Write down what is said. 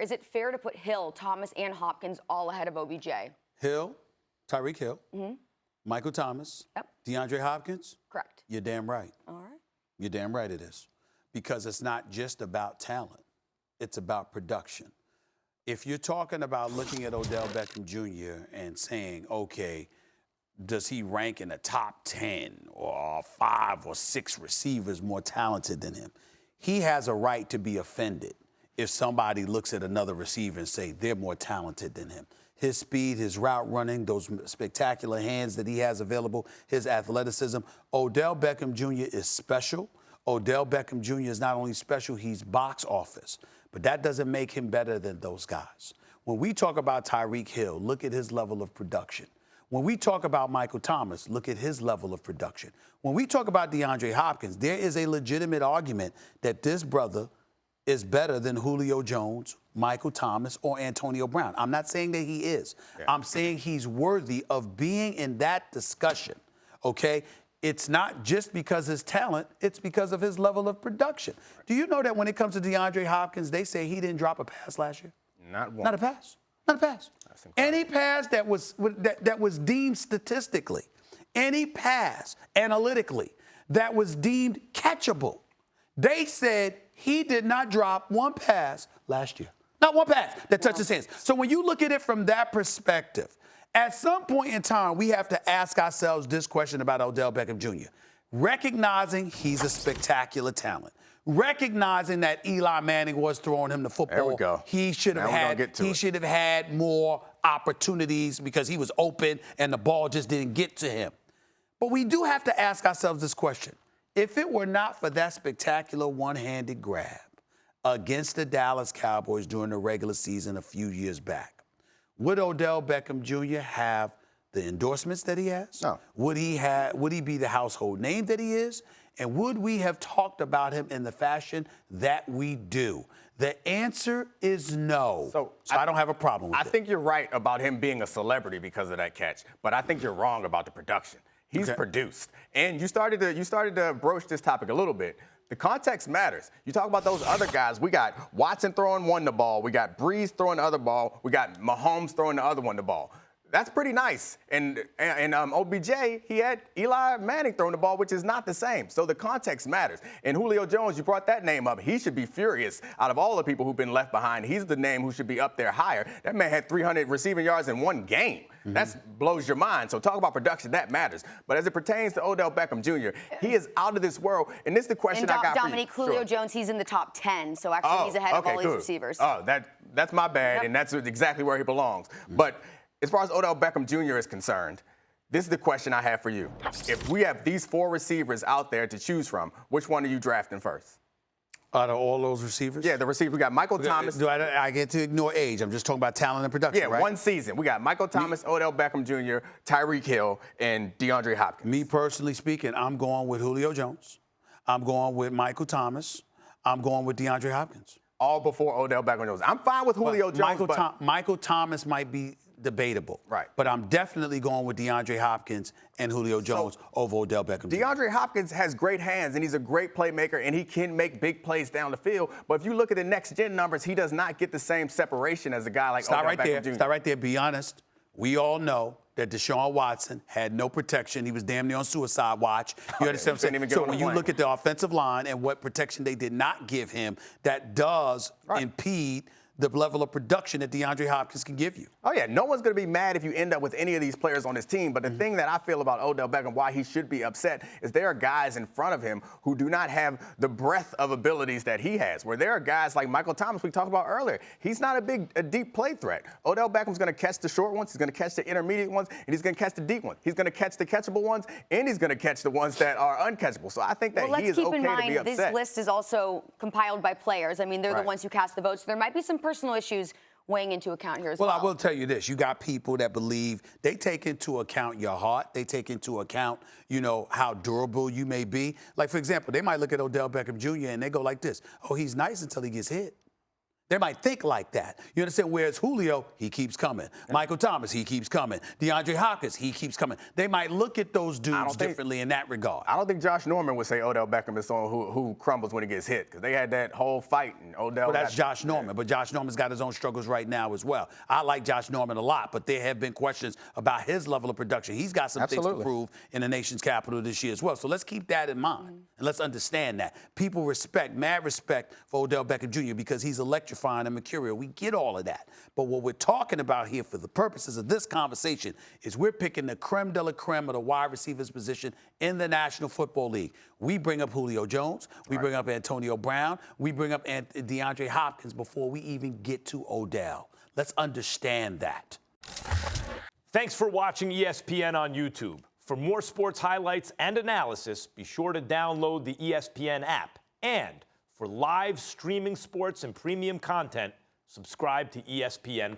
is it fair to put Hill, Thomas, and Hopkins all ahead of OBJ? Hill, Tyreek Hill, Michael Thomas, DeAndre Hopkins. Correct. You're damn right. All right. You're damn right it is. Because it's not just about talent. It's about production. If you're talking about looking at Odell Beckham Jr. and saying, okay, does he rank in the top 10 or 5 or 6 receivers more talented than him? He has a right to be offended if somebody looks at another receiver and say they're more talented than him. His speed, his route running, those spectacular hands that he has available, his athleticism. Odell Beckham Jr. is special. Odell Beckham Jr. is not only special, he's box office. But that doesn't make him better than those guys. When we talk about Tyreek Hill, look at his level of production. When we talk about Michael Thomas, look at his level of production. When we talk about DeAndre Hopkins, there is a legitimate argument that this brother is better than Julio Jones, Michael Thomas, or Antonio Brown. I'm not saying that he is. Yeah. I'm saying he's worthy of being in that discussion, okay? It's not just because of his talent, it's because of his level of production. Do you know that when it comes to DeAndre Hopkins, they say he didn't drop a pass last year? Not one. Not a pass. Not a pass. Any pass that was deemed statistically, any pass analytically that was deemed catchable, they said he did not drop one pass last year. Not one pass that touched his hands. So when you look at it from that perspective, at some point in time, we have to ask ourselves this question about Odell Beckham Jr. Recognizing he's a spectacular talent, recognizing that Eli Manning was throwing him the football. There we go. He should have had more opportunities because he was open and the ball just didn't get to him. But we do have to ask ourselves this question. If it were not for that spectacular one-handed grab against the Dallas Cowboys during the regular season a few years back, would Odell Beckham Jr. have the endorsements that he has? No. Would he be the household name that he is? And would we have talked about him in the fashion that we do? The answer is no. So I don't have a problem with it. I think you're right about him being a celebrity because of that catch, but I think you're wrong about the production. He's produced. And you started to broach this topic a little bit. The context matters. You talk about those other guys. We got Watson throwing one the ball. We got Breeze throwing the other ball. We got Mahomes throwing the other one the ball. That's pretty nice. And OBJ, he had Eli Manning throwing the ball, which is not the same. So the context matters. And Julio Jones, you brought that name up. He should be furious. Out of all the people who've been left behind, he's the name who should be up there higher. That man had 300 receiving yards in one game. That blows your mind. So talk about production, that matters. But as it pertains to Odell Beckham Jr., he is out of this world. And this is the question I got Dominique, for you. Julio Jones, he's in the top 10. So actually he's ahead of all these receivers. Oh, that's my bad, and that's exactly where he belongs. But as far as Odell Beckham Jr. is concerned, this is the question I have for you. If we have these 4 receivers out there to choose from, which one are you drafting first? Out of all those receivers? Yeah, the receiver. We got Michael Thomas. I get to ignore age. I'm just talking about talent and production, right? Yeah, one season. We got Michael Thomas, Odell Beckham Jr., Tyreek Hill, and DeAndre Hopkins. Me personally speaking, I'm going with Julio Jones. I'm going with Michael Thomas. I'm going with DeAndre Hopkins. All before Odell Beckham Jones. I'm fine with Julio Jones, Michael Thomas might be debatable. Right. But I'm definitely going with DeAndre Hopkins and Julio Jones over Odell Beckham Jr. DeAndre Hopkins has great hands, and he's a great playmaker, and he can make big plays down the field. But if you look at the next-gen numbers, he does not get the same separation as a guy like Odell Beckham Jr. Stop right there. Be honest. We all know that Deshaun Watson had no protection. He was damn near on suicide watch. You understand what I'm saying? So when you look at the offensive line and what protection they did not give him, that does impede the level of production that DeAndre Hopkins can give you. Oh, yeah. No one's going to be mad if you end up with any of these players on his team. But the thing that I feel about Odell Beckham, why he should be upset, is there are guys in front of him who do not have the breadth of abilities that he has. Where there are guys like Michael Thomas we talked about earlier. He's not a deep play threat. Odell Beckham's going to catch the short ones. He's going to catch the intermediate ones. And he's going to catch the deep ones. He's going to catch the catchable ones. And he's going to catch the ones that are uncatchable. So I think that he is okay to be upset. Let's keep in mind, this list is also compiled by players. I mean, they're the ones who cast the votes. So there might be some personal issues weighing into account here as well. Well, I will tell you this. You got people that believe they take into account your heart. They take into account, how durable you may be. Like, for example, they might look at Odell Beckham Jr. and they go like this. Oh, he's nice until he gets hit. They might think like that. You understand? Whereas Julio, he keeps coming. Yeah. Michael Thomas, he keeps coming. DeAndre Hopkins, he keeps coming. They might look at those dudes differently in that regard. I don't think Josh Norman would say Odell Beckham is someone who crumbles when he gets hit, because they had that whole fight, and Odell. Well, that's Josh Norman, but Josh Norman's got his own struggles right now as well. I like Josh Norman a lot, but there have been questions about his level of production. He's got some things to prove in the nation's capital this year as well. So let's keep that in mind, and let's understand that. People respect, mad respect for Odell Beckham Jr. because he's electrifying and mercurial. We get all of that. But what we're talking about here for the purposes of this conversation is we're picking the creme de la creme of the wide receivers position in the National Football League. We bring up Julio Jones. We bring up Antonio Brown. We bring up DeAndre Hopkins before we even get to Odell. Let's understand that. Thanks for watching ESPN on YouTube. For more sports highlights and analysis, be sure to download the ESPN app. And for live streaming sports and premium content, subscribe to ESPN+.